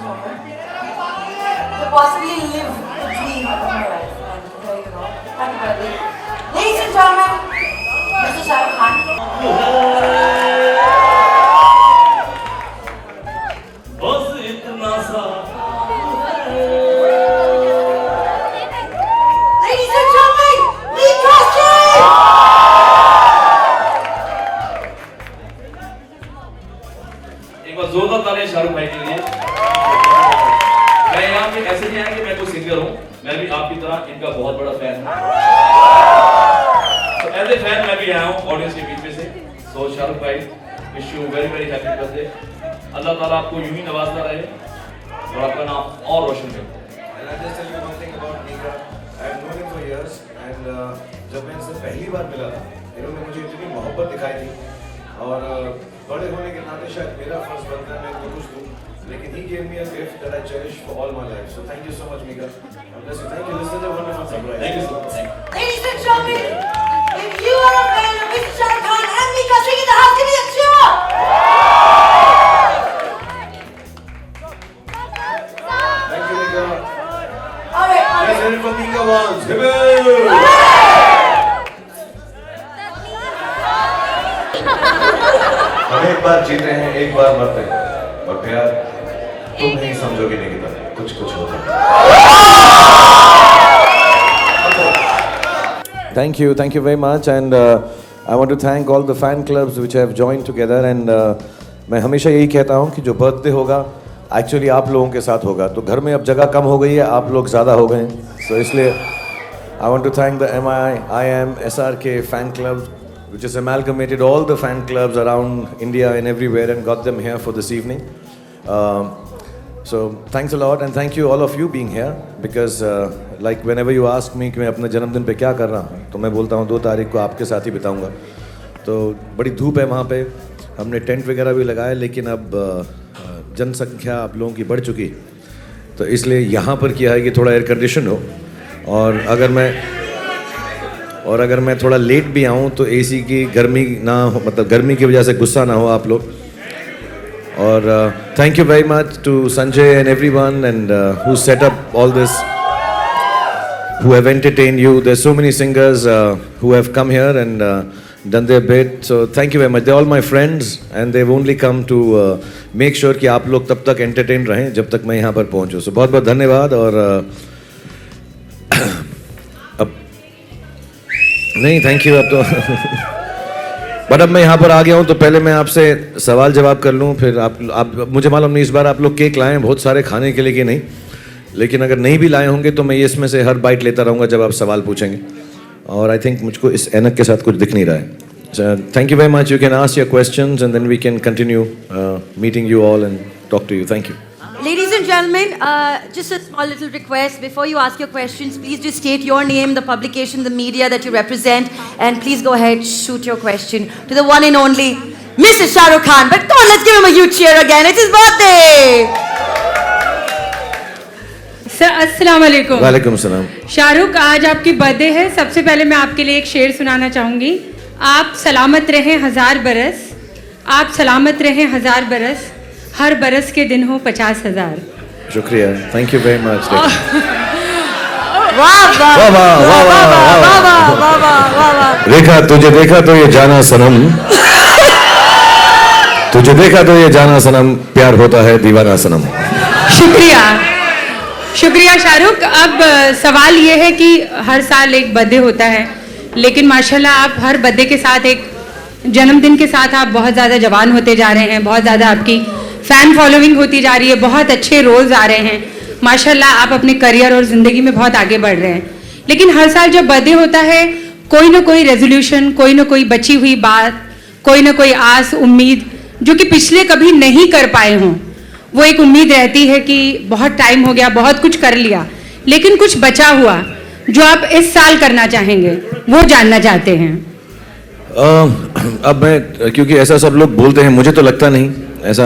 moment to possibly live the dream of my life. And happy birthday. Ladies and gentlemen, Mr. Shah Rukh Khan. बस इतना सा Ladies and gentlemen, meet Christian! एक बार जोरदार ताली शाहरुख भाई के लिए। मैं यहाँ पे ऐसे नहीं आया कि मैं कोई सिंगर हूँ, मैं भी आपकी तरह इनका बहुत बड़ा फैन हूँ। तो एज ए फैन मैं भी आया हूँ ऑडियंस के बीच में से। तो शाहरुख भाई wish you very very happy birthday. Allah ताला आपको यूं ही नवाजता रहे और आपका नाम और रोशन करे। And I just tell you one thing about Nika. I've known him for years and जब मैं इनसे पहली बार मिला था, इन्होंने मुझे इतनी मोहब्बत दिखाई थी और बड़े होने के नाते शायद मेरा फर्ज बनता है मैं इनको कुछ दूँ, लेकिन he gave me a gift that I cherish for all my life. So thank you so much, Nika. God bless you. Thank you. This is a wonderful surprise. Thank you so much. Ladies and gentlemen, if you are a fan of Mr. Shah Rukh Khan and Mika Singh in the house, give me a cheer! Thank you, Nika. Alright, Let's hear it from Nika once. Hip hip. हम एक बार जीते हैं, एक बार मरते हैं, और प्यार तुम नहीं समझोगे निकिता, कुछ कुछ होता है। Thank you very much, and I want to thank all the fan clubs which have joined together, and मैं हमेशा यही कहता हूँ कि जो बर्थडे होगा एक्चुअली आप लोगों के साथ होगा, तो घर में अब जगह कम हो गई है, आप लोग ज़्यादा हो गए हैं, so इसलिए I want to thank the MI, IM, SRK fan club which has amalgamated all the fan clubs around India and everywhere and got them here for this evening. So thanks a lot and thank you all of you being here because like whenever you ask me कि मैं अपने जन्मदिन पे क्या कर रहा हूँ तो मैं बोलता हूँ 2 तारीख को आपके साथ ही बिताऊंगा। तो बड़ी धूप है वहाँ पे, हमने टेंट वगैरह भी लगाया लेकिन अब जनसंख्या आप लोगों की बढ़ चुकी तो इसलिए यहाँ पर किया है कि थोड़ा एयर कंडीशन हो और अगर मैं थोड़ा लेट भी आऊँ तो एसी की गर्मी ना हो, मतलब गर्मी की वजह से गुस्सा ना हो आप लोग। और thank you very much to Sanjay and everyone and who set up all this, who have entertained you. There's so many singers who have come here and done their bit. So thank you very much. They're all my friends and they've only come to make sure कि आप लोग तब तक entertained रहें जब तक मैं यहाँ पर पहुँचूँ. So बहुत बहुत धन्यवाद और अब नहीं thank you अब तो बट अब मैं यहाँ पर आ गया हूँ तो पहले मैं आपसे सवाल जवाब कर लूँ फिर आप मुझे मालूम नहीं इस बार आप लोग केक लाए हैं बहुत सारे खाने के लिए कि नहीं, लेकिन अगर नहीं भी लाए होंगे तो मैं ये इसमें से हर बाइट लेता रहूँगा जब आप सवाल पूछेंगे और आई थिंक मुझको इस ऐनक के साथ कुछ दिख नहीं रहा है। Thank you very much, you can ask your questions and then we can continue meeting you all and talk to you. Thank you. Ladies and gentlemen, just a small little request. Before you ask your questions, please just state your name, the publication, the media that you represent, and please go ahead, shoot your question to the one and only Mr. Shah Rukh Khan. But come on, let's give him a huge cheer again. It's his birthday! Sir अस्सलाम वालेकुम। वालेकुम सलाम। शाहरुख, आज आपकी birthday है। सबसे पहले मैं आपके लिए एक शेर सुनाना चाहूँगी। आप सलामत रहें 1000 बरस, आप सलामत रहें 1000 बरस, हर बरस के दिन हो 50,000। शुक्रिया, थैंक यू वेरी मच। वाह वाह वाह वाह वाह वाह वाह वाह। रेखा तुझे देखा तो ये जाना सनम, तुझे देखा तो ये जाना सनम, प्यार होता है दीवाना सनम। शुक्रिया शुक्रिया शाहरुख। अब सवाल ये है कि हर साल एक बर्थडे होता है, लेकिन माशाल्लाह आप हर बर्थडे के साथ एक जन्मदिन के साथ आप बहुत ज़्यादा जवान होते जा रहे हैं, बहुत ज़्यादा आपकी फ़ैन फॉलोइंग होती जा रही है, बहुत अच्छे रोल्स आ रहे हैं माशाल्लाह, आप अपने करियर और ज़िंदगी में बहुत आगे बढ़ रहे हैं। लेकिन हर साल जब बर्थडे होता है कोई ना कोई रेजोल्यूशन, कोई ना कोई बची हुई बात, कोई ना कोई आस उम्मीद जो कि पिछले कभी नहीं कर पाए हों, वो एक उम्मीद रहती है कि बहुत टाइम हो गया, बहुत कुछ कर लिया, लेकिन कुछ बचा हुआ जो आप इस साल करना चाहेंगे वो जानना चाहते हैं। अब मैं क्योंकि ऐसा सब लोग बोलते हैं, मुझे तो लगता नहीं ऐसा।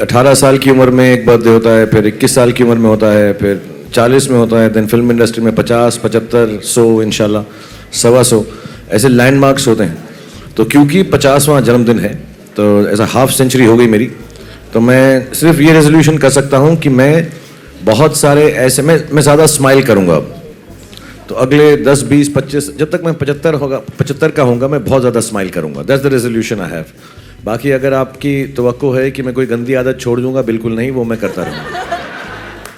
18 साल की उम्र में एक बर्थडे होता है, फिर 21 साल की उम्र में होता है, फिर 40 में होता है, देन फिल्म इंडस्ट्री में 50, 75, 100 इंशाल्लाह 125 ऐसे लैंडमार्क्स होते हैं। तो क्योंकि 50वां जन्मदिन है तो ऐसा हाफ सेंचुरी हो गई मेरी, तो मैं सिर्फ ये रेजोल्यूशन कर सकता हूँ कि मैं बहुत सारे ऐसे मैं ज़्यादा स्माइल करूँगा अब। तो अगले 10, 20, 25 जब तक मैं 75 का होऊंगा मैं बहुत ज़्यादा स्माइल करूँगा। That's the resolution I have. बाकी अगर आपकी तवक्को है कि मैं कोई गंदी आदत छोड़ दूंगा, बिल्कुल नहीं, वो मैं करता रहूँगा।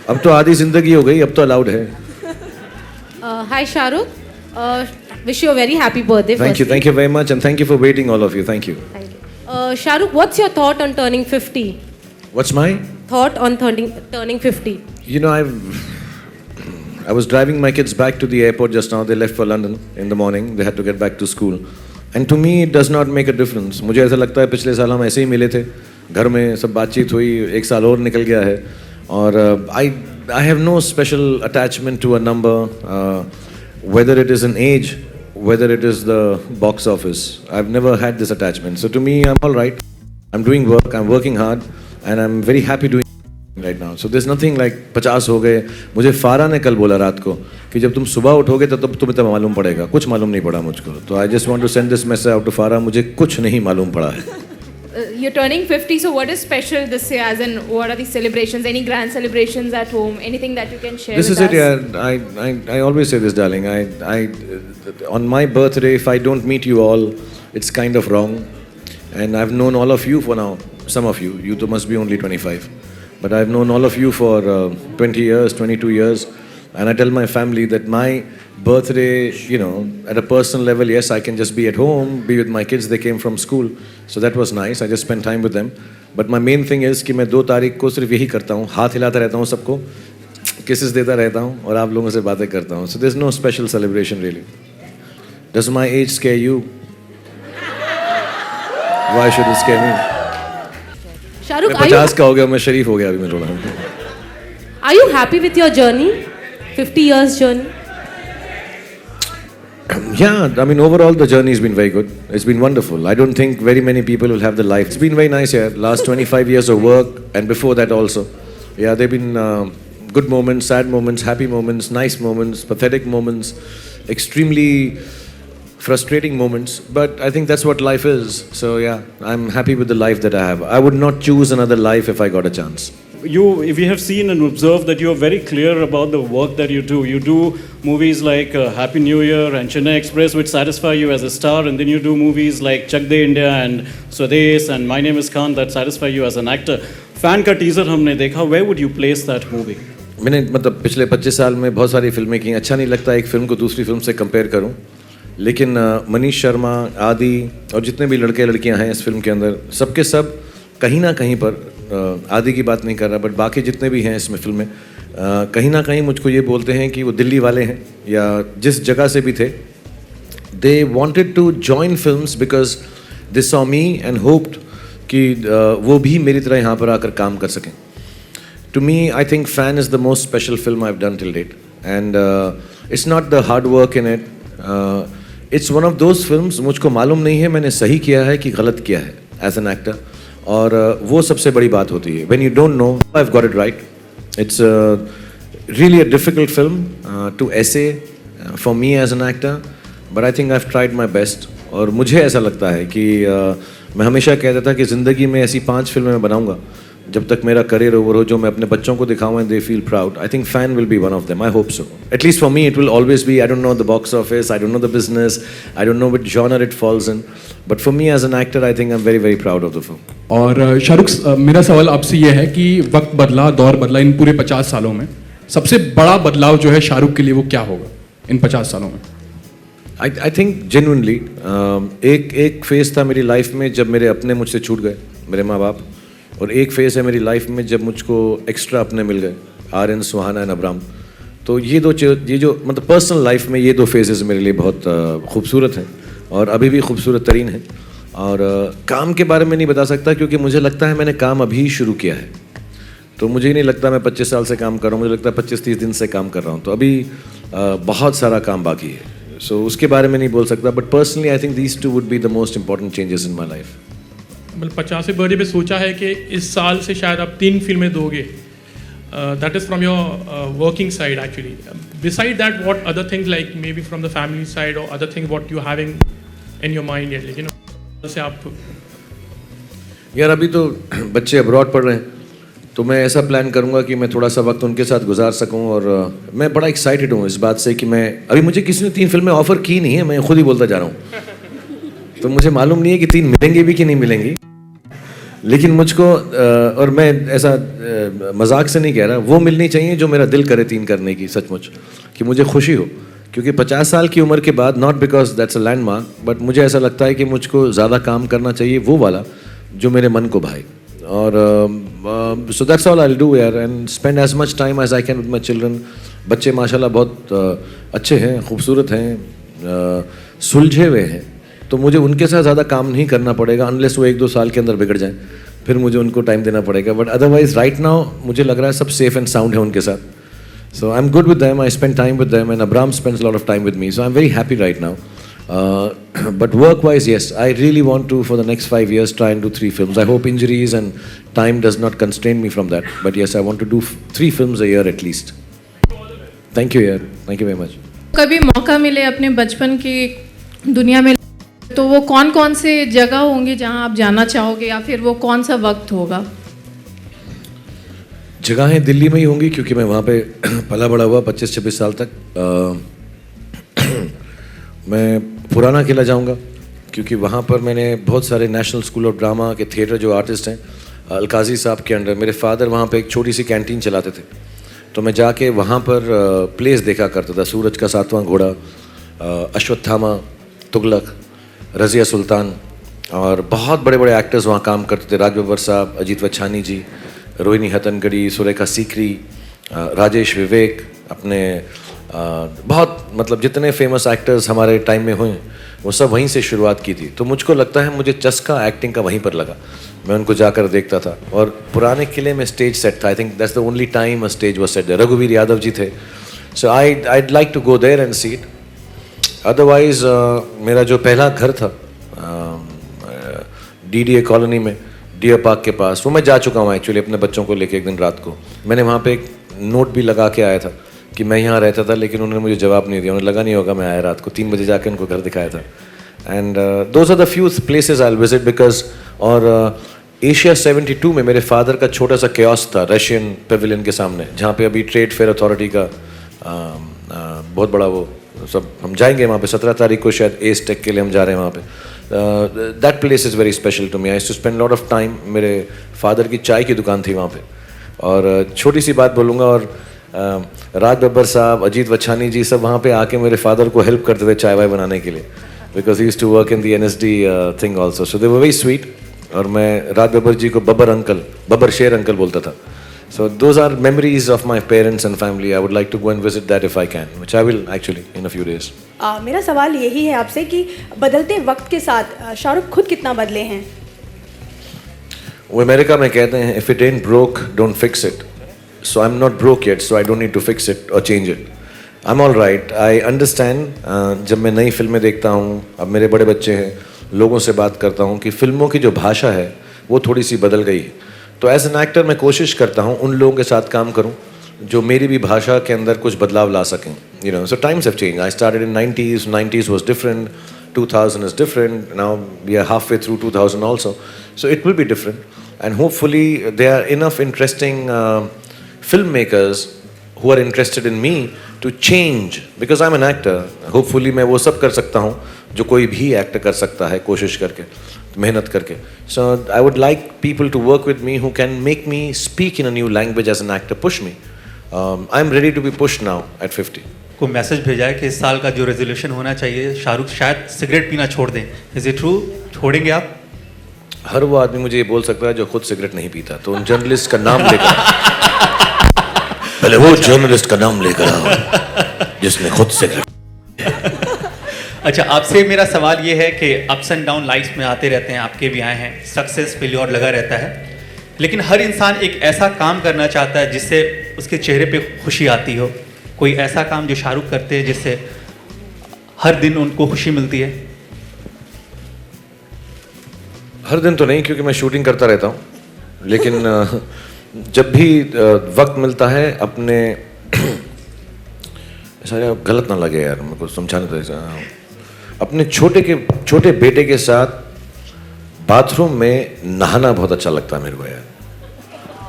अब तो आधी ज़िंदगी हो गई, अब तो अलाउड है। Hi Shahrukh, wish you a very happy birthday. Thank you very much, and thank you for waiting, all of you. Thank you. Shahrukh, what's your thought on turning 50? What's my Thought on turning 50? You know, I was driving my kids back to the airport just now. They left for London in the morning. They had to get back to school. And to me, it does not make a difference. मुझे ऐसा लगता है पिछले साल हम ऐसे ही मिले थे, घर में सब बातचीत हुई, एक साल और निकल गया है, और I have no special attachment to a number, whether it is an age, whether it is the box office. I've never had this attachment. So to me, I'm all right. I'm doing work. I'm working hard, and I'm very happy doing right now. So there's nothing like 50 हो गए. मुझे फारा ने कल बोला रात को कि जब तुम सुबह उठोगे तो तब तुम्हें मालूम पड़ेगा. कुछ मालूम नहीं पड़ा मुझको. तो I just want to send this message out to Farah. मुझे कुछ नहीं मालूम पड़ा है. You're turning 50, so what is special this year? As in, what are the celebrations? Any grand celebrations at home? Anything that you can share This with is us? it, yeah. I always say this, darling. On my birthday, if I don't meet you all, it's kind of wrong. And I've known all of you for now. Some of you. You must be only 25. But I've known all of you for 20 years, 22 years. And I tell my family that my birthday, you know, at a personal level, yes, I can just be at home, be with my kids. They came from school. So that was nice. I just spent time with them. But my main thing is कि मैं 2 तारीख को सिर्फ यही करता हूँ, हाथ हिलाता रहता हूँ सबको, kisses देता रहता हूँ और आप लोगों से बातें करता हूँ. So there's no special celebration really. Does my age scare you? Why should it scare me? Shahrukh, मैं 50 का हो गया, मैं शरीफ हो गया अभी मैं थोड़ा. are you happy with your journey? 50 years journey? Yeah, I mean, overall the journey has been very good. It's been wonderful. I don't think very many people will have the life. It's been very nice here. Last 25 years of work, and before that also. Yeah, there have been good moments, sad moments, happy moments, nice moments, pathetic moments, extremely frustrating moments. But I think that's what life is. So yeah, I'm happy with the life that I have. I would not choose another life if I got a chance. We have seen and observed that you are very clear about the work that you do. You do movies like Happy New Year and Chennai Express, which satisfy you as a star, and then you do movies like Chak De India and Swades and My Name is Khan that satisfy you as an actor. Fan का teaser हमने देखा. Where would you place that movie? मैंने मतलब पिछले 25 साल में बहुत सारी फिल्में की. अच्छा नहीं लगता एक फिल्म को दूसरी फिल्म से कंपेयर करूं, लेकिन मनीष शर्मा, आदि और जितने भी लड़के लड़कियां हैं इस फिल्म के अंदर, सबके सब कहीं ना कहीं पर, आदि की बात नहीं कर रहा, बट बाकी जितने भी हैं इसमें फिल्म में, कहीं ना कहीं मुझको ये बोलते हैं कि वो दिल्ली वाले हैं या जिस जगह से भी थे. They wanted to join films because they saw me and hoped कि वो भी मेरी तरह यहाँ पर आकर काम कर सकें. To me I think Fan is the most special film I have done till date, and it's not the hard work in it. It's one of those films, मुझको मालूम नहीं है मैंने सही किया है कि गलत किया है एज एन एक्टर, और वो सबसे बड़ी बात होती है. When you don't know, I have got it right. It's really a difficult film to essay for me as an actor, but I think I have tried my best. और मुझे ऐसा लगता है कि मैं हमेशा कहता था कि ज़िंदगी में ऐसी 5 फिल्में मैं बनाऊंगा जब तक मेरा करियर ओवर हो, जो मैं अपने बच्चों को दिखाऊं and they feel proud. I think Fan will be one of them. I hope so. At least for me it will always be. I don't know the box office, I don't know the business, I don't know which genre it falls in, but for me as an actor I think I am very very proud of the film. और शाहरुख, मेरा सवाल आपसे ये है कि वक्त बदला, दौर बदला इन पूरे 50 सालों में, सबसे बड़ा बदलाव जो है शाहरुख के लिए वो क्या होगा इन 50 सालों में? आई थिंक जेन्युइनली एक फेज़ था मेरी लाइफ में जब मेरे अपने मुझसे छूट गए, मेरे माँ बाप, और एक फेज़ है मेरी लाइफ में जब मुझको एक्स्ट्रा अपने मिल गए, आर्यन, सुहाना एंड अब्राम. तो ये जो मतलब पर्सनल लाइफ में ये 2 फेजेस मेरे लिए बहुत खूबसूरत हैं और अभी भी खूबसूरत तरीन हैं. और काम के बारे में नहीं बता सकता क्योंकि मुझे लगता है मैंने काम अभी शुरू किया है. तो मुझे ही नहीं लगता मैं 25 साल से काम कर रहा हूँ, मुझे लगता है 25-30 दिन से काम कर रहा हूँ. तो अभी बहुत सारा काम बाकी है. सो उसके बारे में नहीं बोल सकता, but personally I think these 2 would be the most important changes in my life. मतलब 50वें बर्थडे पे सोचा है कि इस साल से शायद आप 3 फिल्में दोगे. That is from your working side actually. Beside that what other things like maybe from the family side और other things what you having in your mind, लेकिन से आप यार अभी तो बच्चे अब्रॉड पढ़ रहे हैं, तो मैं ऐसा प्लान करूंगा कि मैं थोड़ा सा वक्त उनके साथ गुजार सकूं। और मैं बड़ा एक्साइटेड हूँ इस बात से कि मैं अभी मुझे किसी ने 3 फिल्में ऑफर की नहीं है, मैं खुद ही बोलता जा रहा हूँ। तो मुझे मालूम नहीं है कि 3 मिलेंगी भी कि नहीं मिलेंगी, लेकिन मुझको और मैं ऐसा मजाक से नहीं कह रहा, वो मिलनी चाहिए जो मेरा दिल करे 3 करने की, सचमुच कि मुझे खुशी हो। क्योंकि 50 साल की उम्र के बाद, not because that's a landmark, but मुझे ऐसा लगता है कि मुझको ज़्यादा काम करना चाहिए वो वाला जो मेरे मन को भाए। और so that's all I will do यार, and spend as much time as I can with my children. बच्चे माशाल्लाह बहुत अच्छे हैं, खूबसूरत हैं, सुलझे हुए हैं, तो मुझे उनके साथ ज़्यादा काम नहीं करना पड़ेगा अनलेस वो 1-2 साल के अंदर बिगड़ जाएं, फिर मुझे उनको टाइम देना पड़ेगा। बट अदरवाइज राइट नाउ मुझे लग रहा है सब सेफ एंड साउंड है उनके साथ। So I'm good with them. I spend time with them, and Abram spends a lot of time with me. So I'm very happy right now. But work-wise, yes, I really want to, for the next 5 years, try and do 3 films. I hope injuries and time does not constrain me from that. But yes, I want to do 3 films a year at least. Thank you, yaar. Thank you very much. कभी मौका मिले अपने बचपन की दुनिया में, तो वो कौन कौन से जगह होंगे जहाँ आप जाना चाहोगे, या फिर वो कौन सा वक्त होगा? जगहें दिल्ली में ही होंगी क्योंकि मैं वहाँ पे पला बड़ा हुआ 25-26 साल तक। मैं पुराना किला जाऊँगा क्योंकि वहाँ पर मैंने बहुत सारे नेशनल स्कूल ऑफ ड्रामा के थिएटर जो आर्टिस्ट हैं, अलकाजी साहब के अंडर, मेरे फादर वहाँ पे एक छोटी सी कैंटीन चलाते थे, तो मैं जाके वहाँ पर प्लेस देखा करता था। सूरज का 7वां घोड़ा, अश्वत्थामा, तुगलक, रज़िया सुल्तान, और बहुत बड़े बड़े एक्टर्स वहाँ काम करते थे। राज बब्बर साहब, अजीत वच्छानी जी, रोहिणी हतनगढ़ी, सुरेखा सीकरी, राजेश विवेक, अपने बहुत मतलब जितने फेमस एक्टर्स हमारे टाइम में हुए वो सब वहीं से शुरुआत की थी। तो मुझको लगता है मुझे चस्का एक्टिंग का वहीं पर लगा, मैं उनको जाकर देखता था। और पुराने किले में स्टेज सेट था, I think that's the only time a stage was set. रघुवीर यादव जी थे, सो I'd like to go there and see it. Otherwise मेरा जो पहला घर था DDA कॉलोनी में, डियर पार्क के पास, वो मैं जा चुका हूँ एक्चुअली अपने बच्चों को लेके। एक दिन रात को मैंने वहाँ पे एक नोट भी लगा के आया था कि मैं यहाँ रहता था, लेकिन उन्होंने मुझे जवाब नहीं दिया। उन्हें लगा नहीं होगा मैं आया रात को 3 बजे जाके उनको घर दिखाया था। And those are the few places I will visit because. और एशिया 72 में मेरे फादर का छोटा सा कियोस्क था रशियन पेविलियन के सामने, जहाँ पे अभी ट्रेड फेयर अथॉरिटी का बहुत बड़ा वो सब, हम जाएंगे वहाँ पे 17 तारीख को शायद एस टेक के लिए हम जा रहे हैं वहाँ पे। That place is very special to me. I used to spend lot of time. मेरे फादर की चाय की दुकान थी वहाँ पे। और छोटी सी बात बोलूँगा, और राज बब्बर साहब, अजीत वच्छानी जी सब वहाँ पे आके मेरे फादर को हेल्प करते थे चाय वाय बनाने के लिए, because he used to work in the NSD thing also, so they were very sweet. और मैं राज बब्बर जी को बब्बर शेर अंकल बोलता था। So those are memories of my parents and family. I would like to go and visit that if I can, which I will actually in a few days. मेरा सवाल यही है आपसे कि बदलते वक्त के साथ शाहरुख खुद कितना बदले हैं? वो अमेरिका में कहते हैं if it ain't broke, don't fix it. So I'm not broke yet, so I don't need to fix it or change it. I'm all right. I understand. जब मैं नई फिल्में देखता हूँ, अब मेरे बड़े बच्चे हैं, लोगों से बात करता हूँ कि फिल्मों की जो भाषा है वो थोड़ी सी बदल गई है। तो एज एन एक्टर मैं कोशिश करता हूँ उन लोगों के साथ काम करूँ जो मेरी भी भाषा के अंदर कुछ बदलाव ला सकें। You know, so times have changed. I started in 90s was different, 2000 is different, now we are half way through 2000 also, so it will be different and hopefully there are enough interesting film makers who are interested in me to change because I'm an actor. Hopefully मैं वो सब कर सकता हूँ जो कोई भी actor कर सकता है, कोशिश करके, मेहनत करके. So I would like people to work with me who can make me speak in a new language as an actor, push me. I'm ready to be pushed now at 50. को message भेजा है कि इस साल का जो resolution होना चाहिए, शाहरुख शायद सिगरेट पीना छोड़ दें. Is it true? छोड़ेंगे आप? हर वो आदमी मुझे ये बोल सकता है जो खुद सिगरेट नहीं पीता. तो उन जर्नलिस्ट का नाम लेकर पहले वो जर्नलिस्ट का नाम लेकर आओ जिसने खुद सिगरेट. अच्छा, आपसे मेरा सवाल ये है कि अप्स एंड डाउन लाइफ में आते रहते हैं, आपके भी आए हैं, सक्सेस फेल्योर लगा रहता है, लेकिन हर इंसान एक ऐसा काम करना चाहता है जिससे उसके चेहरे पे खुशी आती हो. कोई ऐसा काम जो शाहरुख करते हैं जिससे हर दिन उनको खुशी मिलती है? हर दिन तो नहीं, क्योंकि मैं शूटिंग करता रहता हूँ, लेकिन जब भी वक्त मिलता है अपने ऐसा गलत ना लगे यार, मेरे को समझाने तो ऐसा, अपने छोटे बेटे के साथ बाथरूम में नहाना बहुत अच्छा लगता है मेरे को यार।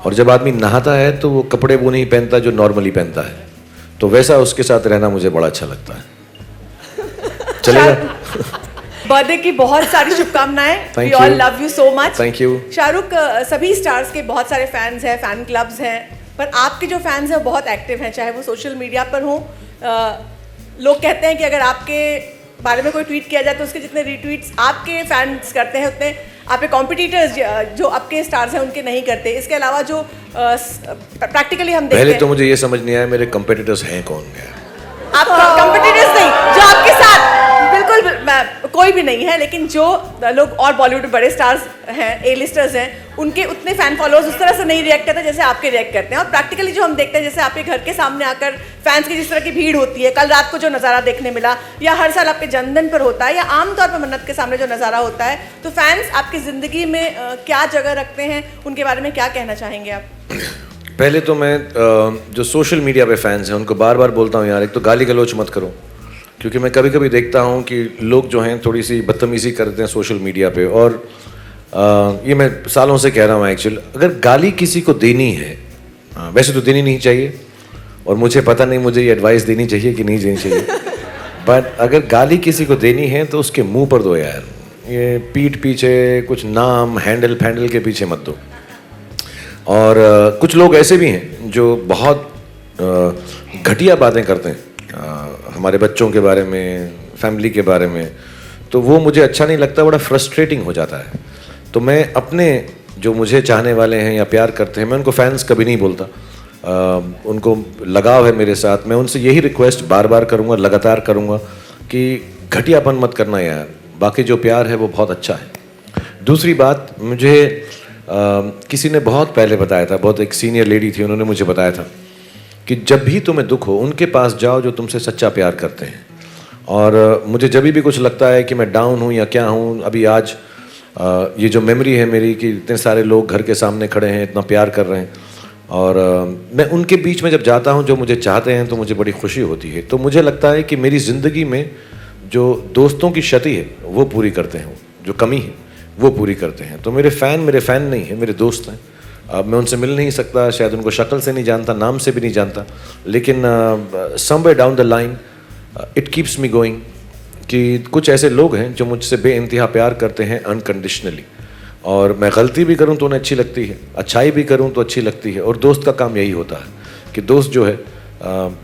और जब आदमी नहाता है तो वो कपड़े वो नहीं पहनता जो नॉर्मली पहनता है, तो वैसा उसके साथ रहना मुझे बड़ा अच्छा लगता है। चलेगा? बर्थडे की बहुत सारी शुभकामनाएं। Thank we all you. Love you so much. Thank you. Shahrukh, सभी स्टार्स के बहुत सारे फैंस हैं, फैन क्लब्स हैं, पर आपके जो फैंस हैं वो बहुत एक्टिव हैं, चाहे वो सोशल मीडिया पर हों। लोग कहते हैं कि अगर आपके बारे में कोई ट्वीट किया जाए तो उसके जितने रीट्वीट्स आपके फैंस करते हैं उतने आपके कॉम्पिटिटर्स जो आपके स्टार्स हैं उनके नहीं करते। इसके अलावा जो प्रैक्टिकली हम देखते पहले हैं, तो मुझे ये समझ नहीं आया मेरे कंपेटिटर्स हैं कौन है। आप कंपटीटर्स नहीं, जो आपके साथ बिल्कुल कोई भी नहीं है, लेकिन जो लोग और बॉलीवुड में बड़े स्टार्स हैं, ए लिस्टर्स हैं, उनके उतने फैन फॉलोअर्स उस तरह से नहीं रिएक्ट करते जैसे आपके रिएक्ट करते हैं। और प्रैक्टिकली जो हम देखते हैं, जैसे आपके घर के सामने आकर फैंस की जिस तरह की भीड़ होती है, कल रात को जो नज़ारा देखने मिला, या हर साल आपके जन्मदिन पर होता है, या आमतौर पर मन्नत के सामने जो नज़ारा होता है, तो फैंस आपकी ज़िंदगी में क्या जगह रखते हैं, उनके बारे में क्या कहना चाहेंगे आप? पहले तो मैं जो सोशल मीडिया पे फैंस हैं उनको बार बार बोलता हूँ यार, एक तो गाली गलौच मत करो, क्योंकि मैं कभी कभी देखता हूँ कि लोग जो हैं थोड़ी सी बदतमीज़ी करते हैं सोशल मीडिया पे। और ये मैं सालों से कह रहा हूँ एक्चुअली, अगर गाली किसी को देनी है, वैसे तो देनी नहीं चाहिए, और मुझे पता नहीं मुझे ये एडवाइस देनी चाहिए कि नहीं देनी चाहिए, बट अगर गाली किसी को देनी है तो उसके मुंह पर दो यार, ये पीठ पीछे कुछ नाम हैंडल फैंडल के पीछे मत दो। और कुछ लोग ऐसे भी हैं जो बहुत घटिया बातें करते हैं हमारे बच्चों के बारे में, फैमिली के बारे में, तो वो मुझे अच्छा नहीं लगता, बड़ा फ्रस्ट्रेटिंग हो जाता है। तो मैं अपने जो मुझे चाहने वाले हैं या प्यार करते हैं, मैं उनको फैंस कभी नहीं बोलता, उनको लगाव है मेरे साथ, मैं उनसे यही रिक्वेस्ट बार बार करूँगा, लगातार करूँगा कि घटियापन मत करना यार, बाकी जो प्यार है वो बहुत अच्छा है। दूसरी बात, मुझे किसी ने बहुत पहले बताया था, बहुत एक सीनियर लेडी थी, उन्होंने मुझे बताया था कि जब भी तुम्हें दुख हो उनके पास जाओ जो तुमसे सच्चा प्यार करते हैं। और मुझे जब भी कुछ लगता है कि मैं डाउन हूँ या क्या हूँ, अभी आज ये जो मेमोरी है मेरी कि इतने सारे लोग घर के सामने खड़े हैं, इतना प्यार कर रहे हैं, और मैं उनके बीच में जब जाता हूँ जो मुझे चाहते हैं तो मुझे बड़ी खुशी होती है। तो मुझे लगता है कि मेरी ज़िंदगी में जो दोस्तों की क्षति है वो पूरी करते हैं, जो कमी है वो पूरी करते हैं। तो मेरे फ़ैन नहीं है, मेरे दोस्त हैं। अब मैं उनसे मिल नहीं सकता, शायद उनको शक्ल से नहीं जानता, नाम से भी नहीं जानता, लेकिन somewhere down the line it keeps me going कि कुछ ऐसे लोग हैं जो मुझसे बेइंतहा प्यार करते हैं अनकंडीशनली, और मैं गलती भी करूं तो उन्हें अच्छी लगती है, अच्छाई भी करूं तो अच्छी लगती है। और दोस्त का काम यही होता है कि दोस्त जो है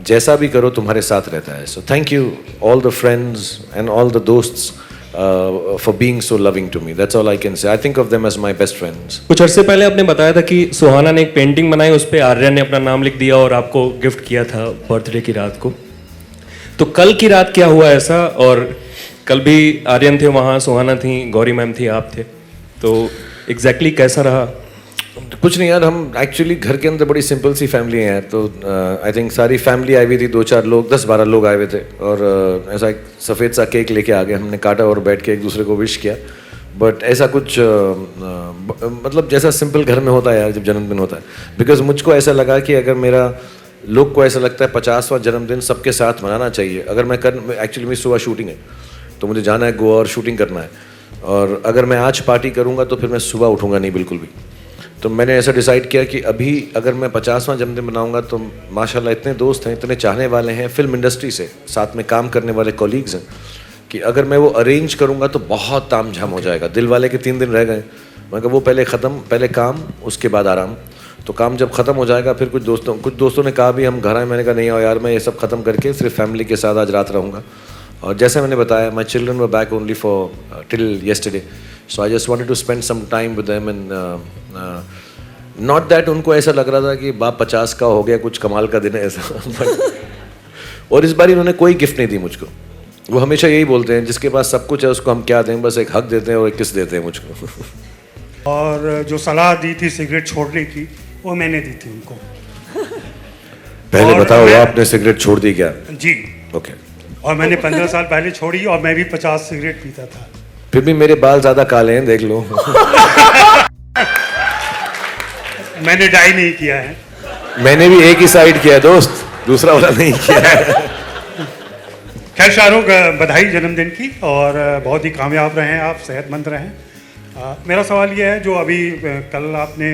जैसा भी करो तुम्हारे साथ रहता है। So thank you all the friends and all the दोस्ट्स for being so loving to me. That's all I can say. I think of them as my best friends. कुछ अरसे पहले आपने बताया था कि सुहाना ने एक पेंटिंग बनाई, उस पर आर्यन ने अपना नाम लिख दिया और आपको गिफ्ट किया था बर्थडे की रात को। तो कल की रात क्या हुआ ऐसा? और कल भी आर्यन थे वहाँ, सुहाना थी, गौरी मैम थी, आप थे, तो एग्जैक्टली कैसा रहा? कुछ नहीं यार, हम एक्चुअली घर के अंदर बड़ी सिंपल सी फैमिली है, तो आई थिंक सारी फैमिली आई हुई थी, 2-4 लोग, 10-12 लोग आए हुए थे, और ऐसा एक सफ़ेद सा केक लेके आ गए, हमने काटा और बैठ के एक दूसरे को विश किया। बट ऐसा कुछ मतलब जैसा सिंपल घर में होता है यार जब जन्मदिन होता है, बिकॉज मुझको ऐसा लगा कि अगर मेरा, लोग को ऐसा लगता है 50वां जन्मदिन सबके साथ मनाना चाहिए। अगर मैं एक्चुअली मेरी सुबह शूटिंग है तो मुझे जाना है गोवा और शूटिंग करना है, और अगर मैं आज पार्टी करूँगा तो फिर मैं सुबह उठूँगा नहीं बिल्कुल भी। तो मैंने ऐसा डिसाइड किया कि अभी अगर मैं 50वां जन्मदिन मनाऊंगा तो माशाल्लाह इतने दोस्त हैं, इतने चाहने वाले हैं, फिल्म इंडस्ट्री से साथ में काम करने वाले कॉलीग्स हैं, कि अगर मैं वो अरेंज करूंगा तो बहुत तामझाम हो जाएगा। दिल वाले के 3 दिन रह गए, मगर वो पहले काम उसके बाद आराम। तो काम जब ख़त्म हो जाएगा फिर कुछ दोस्तों ने कहा भी हम घर आए, मैंने कहा नहीं आओ यार, मैं ये सब ख़त्म करके सिर्फ फैमिली के साथ आज रात रहूँगा। और जैसे मैंने बताया, my children were back only for till yesterday, so I just wanted to spend some time with them, and not that उनको ऐसा लग रहा था कि बाप 50 का हो गया, कुछ कमाल का दिन है ऐसा। और इस बार इन्होंने कोई गिफ्ट नहीं दी मुझको। वो हमेशा यही बोलते हैं जिसके पास सब कुछ है उसको हम क्या दें, बस एक हक देते हैं और एक किस देते हैं मुझको। और जो सलाह दी थी सिगरेट छोड़ने की, वो मैंने दी थी उनको। पहले बताओ आपने सिगरेट छोड़ दी क्या? जी ओके। और मैंने 15 साल पहले छोड़ी, और मैं भी 50 सिगरेट पीता था। फिर भी मेरे बाल ज़्यादा काले हैं, देख लो। मैंने डाई नहीं किया है। मैंने भी एक ही साइड किया है दोस्त, दूसरा वाला नहीं किया है। खैर शाहरुख, बधाई जन्मदिन की, और बहुत ही कामयाब रहें आप, सेहतमंद रहें, मेरा सवाल ये है जो अभी कल आपने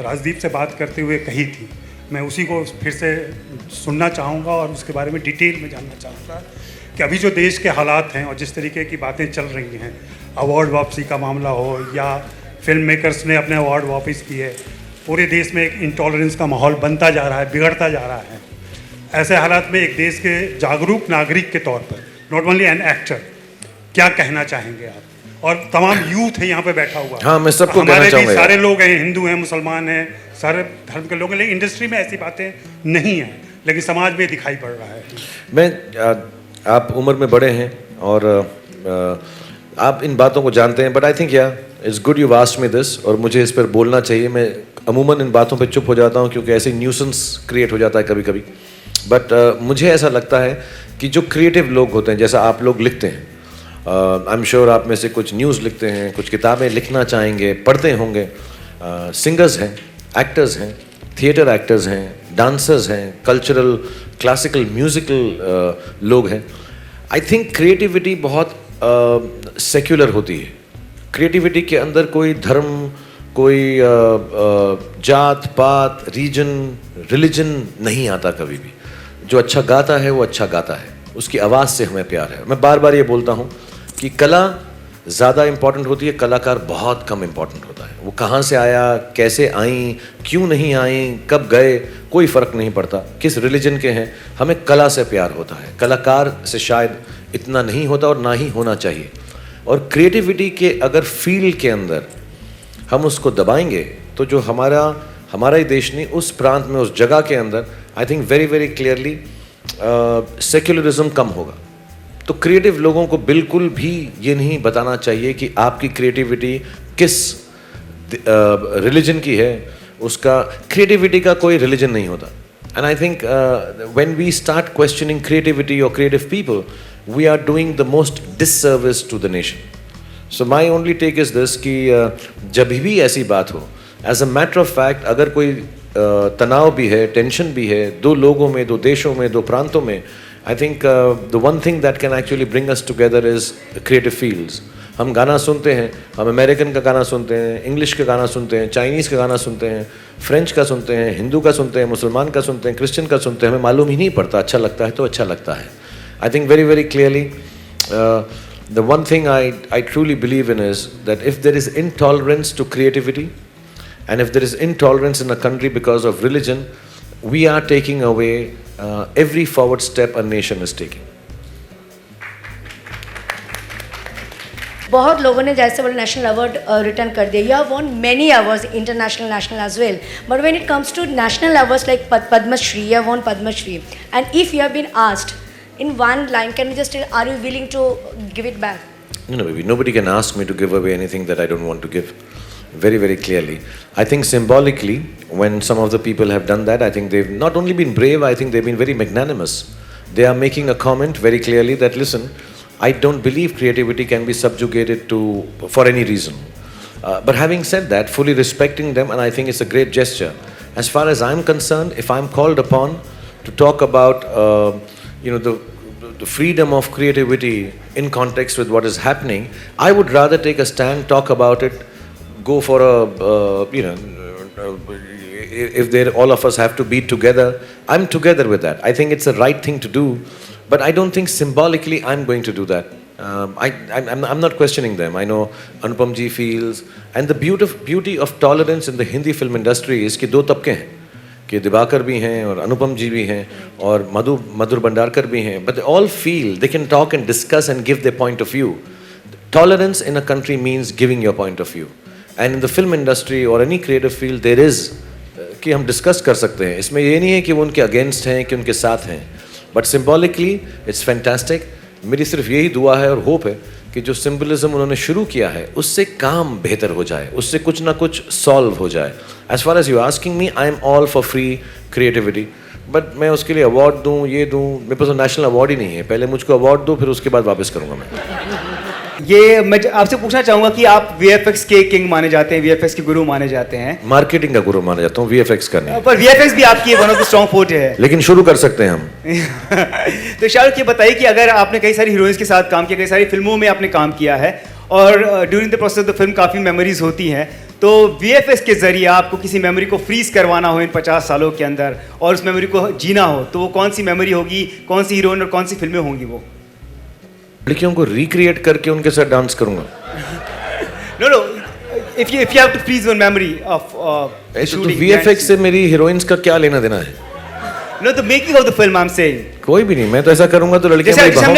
राजदीप से बात करते हुए कही थी, मैं उसी को फिर से सुनना चाहूँगा और उसके बारे में डिटेल में जानना चाहूँगा कि अभी जो देश के हालात हैं और जिस तरीके की बातें चल रही हैं, अवार्ड वापसी का मामला हो या फिल्म मेकर्स ने अपने अवार्ड वापस किए, पूरे देश में एक इंटॉलरेंस का माहौल बनता जा रहा है, बिगड़ता जा रहा है। ऐसे हालात में एक देश के जागरूक नागरिक के तौर पर, नॉट ओनली एन एक्टर, क्या कहना चाहेंगे आप? और तमाम यूथ है यहाँ पे बैठा हुआ। हाँ, मैं सबको कहना हमारे भी चाहूँगा। सारे लोग हैं, हिंदू हैं, मुसलमान हैं, सारे धर्म के लोग हैं, लेकिन इंडस्ट्री में ऐसी बातें नहीं हैं, लेकिन समाज में दिखाई पड़ रहा है। आप उम्र में बड़े हैं और आप इन बातों को जानते हैं, but I think it's good you asked me this, और मुझे इस पर बोलना चाहिए। मैं अमूमन इन बातों पे चुप हो जाता हूँ क्योंकि ऐसे न्यूसेंस क्रिएट हो जाता है कभी कभी, बट मुझे ऐसा लगता है कि जो क्रिएटिव लोग होते हैं, जैसा आप लोग लिखते हैं, आई एम श्योर आप में से कुछ न्यूज़ लिखते हैं, कुछ किताबें लिखना चाहेंगे, पढ़ते होंगे, सिंगर्स हैं, एक्टर्स हैं, थिएटर एक्टर्स हैं, डांसर्स हैं, कल्चरल क्लासिकल म्यूज़िकल लोग हैं। आई थिंक क्रिएटिविटी बहुत सेक्युलर होती है। क्रिएटिविटी के अंदर कोई धर्म, कोई जात पात, रीजन, रिलीजन नहीं आता कभी भी। जो अच्छा गाता है वो अच्छा गाता है, उसकी आवाज़ से हमें प्यार है। मैं बार बार ये बोलता हूँ कि कला ज़्यादा इम्पॉर्टेंट होती है, कलाकार बहुत कम इम्पॉर्टेंट होता है। वो कहाँ से आया, कैसे आई, क्यों नहीं आई, कब गए, कोई फ़र्क नहीं पड़ता, किस रिलीजन के हैं, हमें कला से प्यार होता है। कलाकार से शायद इतना नहीं होता और ना ही होना चाहिए। और क्रिएटिविटी के अगर फील्ड के अंदर हम उसको दबाएंगे तो जो हमारा ही देश नहीं, उस प्रांत में, उस जगह के अंदर I think very very clearly secularism कम होगा। तो क्रिएटिव लोगों को बिल्कुल भी ये नहीं बताना चाहिए कि आपकी क्रिएटिविटी किस रिलीजन की है। उसका क्रिएटिविटी का कोई रिलीजन नहीं होता। And I think when we start questioning creativity और creative people, we are doing the most disservice to the nation. So my only take is this कि जब भी ऐसी बात हो, as a matter of fact, अगर कोई तनाव भी है, टेंशन भी है, दो लोगों में, दो देशों में, दो प्रांतों में, I think the one thing that can actually bring us together is creative fields. हम गाना सुनते हैं, हम अमेरिकन का गाना सुनते हैं, इंग्लिश का गाना सुनते हैं, चाइनीज़ का गाना सुनते हैं, फ्रेंच का सुनते हैं, हिंदू का सुनते हैं, मुसलमान का सुनते हैं, क्रिश्चियन का सुनते हैं, हमें मालूम ही नहीं पड़ता। अच्छा लगता है तो अच्छा लगता है। आई think very very clearly the one thing I truly believe in is that if there is intolerance to creativity and if there is intolerance in a country because of religion, we are taking away every forward step a nation is taking. बहुत लोगों ने जैसे बोले national award return कर दिया। You have won many awards, international, national as well, but when it comes to national awards like Padmashri, you have won Padmashri, and if you have been asked in one line, can you just tell, are you willing to give it back? No, baby, nobody can ask me to give away anything that I don't want to give. Very, very clearly. I think symbolically, when some of the people have done that, I think they've not only been brave, I think they've been very magnanimous. They are making a comment very clearly that, listen, I don't believe creativity can be subjugated for any reason. But having said that, fully respecting them, and I think it's a great gesture. As far as I'm concerned, if I'm called upon to talk about the freedom of creativity in context with what is happening, I would rather take a stand, talk about it, go for if all of us have to be together, I'm together with that. I think it's the right thing to do, but I don't think symbolically I'm going to do that. I'm not questioning them. I know Anupam ji feels, and the beauty of tolerance in the Hindi film industry is कि दो तबके हैं, कि दिवाकर भी हैं और अनुपम जी भी हैं और मधुर भंडारकर भी हैं, but they all feel they can talk and discuss and give their point of view. Tolerance in a country means giving your point of view, and in the film industry or any creative field there is कि हम discuss कर सकते हैं। इसमें ये नहीं है कि वो उनके अगेंस्ट हैं कि उनके साथ हैं, बट सिम्बॉलिकली इट्स फैंटास्टिक। मेरी सिर्फ यही दुआ है और होप है कि जो सिंबलिज्म उन्होंने शुरू किया है उससे काम बेहतर हो जाए, उससे कुछ ना कुछ सॉल्व हो जाए। As far as you asking me, I am all for free creativity, but मैं उसके लिए अवार्ड दूँ, ये दूँ, मेरे पास नेशनल अवार्ड ही नहीं है। पहले मुझको अवार्ड दो, फिर उसके बाद वापस करूँगा मैं। ये मैं आपसे पूछना चाहूँगा कि आप VFX के किंग माने जाते हैं, VFX के गुरु माने जाते हैं। मार्केटिंग का गुरु माना जाता हूँ, VFX करने। पर VFX भी आपकी one of the strong fort है। लेकिन शुरू कर सकते हैं हम। तो शाहरुख, ये बताइए कि अगर आपने कई सारी हीरोइंस के साथ काम किया, कई सारी फिल्मों में आपने काम किया है, और during the process of the film काफ़ी मेमोरीज होती हैं, तो VFX के ज़रिए आपको किसी मेमोरी को फ्रीज करवाना हो इन 50 सालों के अंदर और उस मेमोरी को जीना हो, तो वो कौन सी मेमोरी होगी, कौन सी हीरोइन और कौन सी फिल्में होंगी वो? लड़कियों को रिक्रिएट करके उनके साथ डांस करूंगा। No if you have to freeze one memory of तो VFX से मेरी हीरोइंस का क्या लेना देना है? No, the making of the film I'm saying. कोई भी नहीं, मैं तो ऐसा करूंगा तो लड़कियां मेरी बहू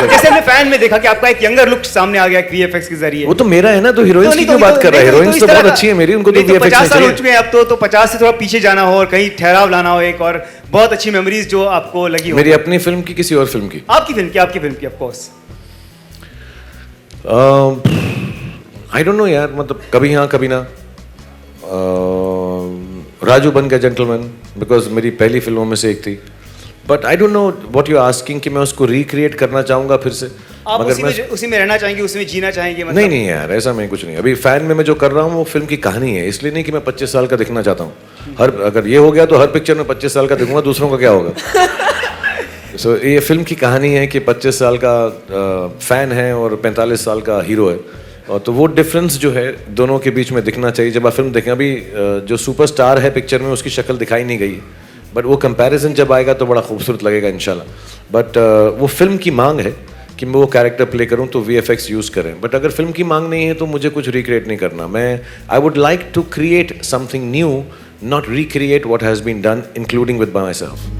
जैसे हमने फैन में देखा कि आपका एक यंगर लुक सामने आ गया VFX के जरिए। वो तो मेरा है ना, तो हीरोइंस की क्यों बात कर रहा है? हीरोइंस तो बहुत अच्छी है मेरी, उनको तो VFX 50 साल हो चाहिए। चुके हैं अब तो 50 से थोड़ा पीछे जाना हो और कहीं ठहराव लाना हो एक, और बहुत अच्छी मेमोरीज जो आपको लगी हो। मेरी अपनी फिल्म की, किसी और फिल्म की? आपकी फिल्म की of course. I don't no यार, मतलब कभी हाँ कभी ना। राजू बन गया जेंटलमैन, बिकॉज मेरी पहली फिल्मों में से एक थी। But I don't know what you asking कि मैं उसको रिक्रिएट करना चाहूँगा फिर से। आप मगर उसी में रहना चाहेंगे, उसी में जीना चाहेंगे? मतलब नहीं यार, ऐसा मैं कुछ नहीं। अभी फैन में मैं जो कर रहा हूँ वो फिल्म की कहानी है, इसलिए नहीं कि मैं 25 साल का दिखना चाहता हूँ। अगर ये हो गया तो हर पिक्चर में 25 साल का दिखूंगा, दूसरों का क्या होगा? सो ये फिल्म की कहानी है कि 25 साल का फैन है और 45 साल का हीरो है, और तो वो डिफरेंस जो है दोनों के बीच में दिखना चाहिए जब आप फिल्म देखें। अभी जो सुपरस्टार है पिक्चर में उसकी शक्ल दिखाई नहीं गई, बट वो कंपैरिजन जब आएगा तो बड़ा खूबसूरत लगेगा इंशाल्लाह। बट वो फिल्म की मांग है कि मैं वो कैरेक्टर प्ले करूं तो VFX यूज़ करें। बट अगर फिल्म की मांग नहीं है तो मुझे कुछ रिक्रिएट नहीं करना। मैं I would like to create something new, not recreate what has been done including with my self.